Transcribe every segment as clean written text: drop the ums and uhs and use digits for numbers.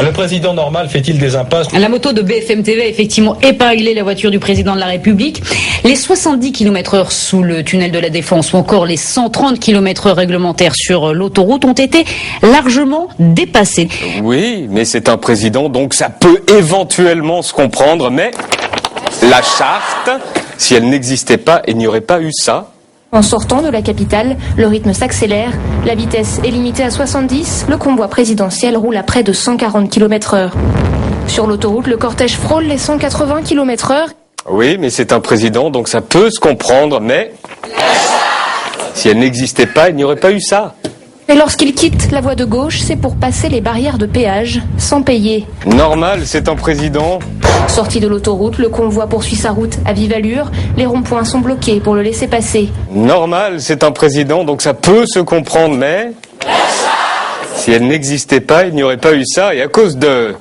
Le président normal fait-il des impasses? La moto de BFM TV a effectivement épinglé la voiture du président de la République. Les 70 km/h sous le tunnel de la Défense ou encore les 130 km/h réglementaires sur l'autoroute ont été largement dépassés. Oui, mais c'est un président, donc ça peut éventuellement se comprendre, mais la charte, si elle n'existait pas, il n'y aurait pas eu ça. En sortant de la capitale, le rythme s'accélère, la vitesse est limitée à 70, le convoi présidentiel roule à près de 140 km/h. Sur l'autoroute, le cortège frôle les 180 km/h. Oui, mais c'est un président, donc ça peut se comprendre, mais si elle n'existait pas, il n'y aurait pas eu ça. Et lorsqu'il quitte la voie de gauche, c'est pour passer les barrières de péage sans payer. Normal, c'est un président. Sorti de l'autoroute, le convoi poursuit sa route à vive allure. Les ronds-points sont bloqués pour le laisser passer. Normal, c'est un président, donc ça peut se comprendre, mais si elle n'existait pas, il n'y aurait pas eu ça. Et à cause de...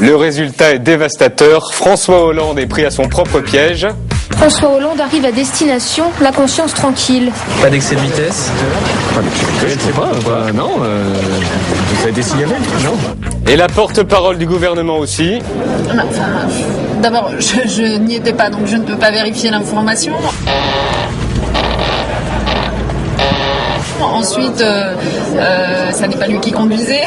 Le résultat est dévastateur. François Hollande est pris à son propre piège. François Hollande arrive à destination, la conscience tranquille. Pas d'excès de vitesse? Pas d'excès de vitesse, je sais pas. Non, vous avez été signalé? Non. Et la porte-parole du gouvernement aussi. D'abord, je n'y étais pas, donc je ne peux pas vérifier l'information. Ensuite, ça n'est pas lui qui conduisait.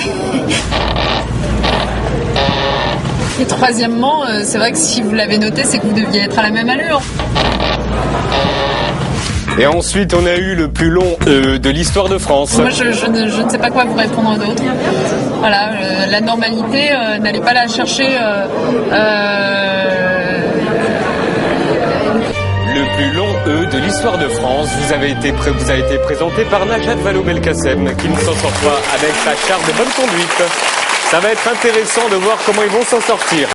Et troisièmement, c'est vrai que si vous l'avez noté, c'est que vous deviez être à la même allure. Et ensuite, on a eu le plus long de l'histoire de France. Moi, je ne sais pas quoi vous répondre d'autre. Voilà, la normalité, n'allez pas la chercher. Le plus long de l'histoire de France vous a été présenté par Najat Vallaud-Belkacem, qui ne s'en sort pas avec sa charte de bonne conduite. Ça va être intéressant de voir comment ils vont s'en sortir.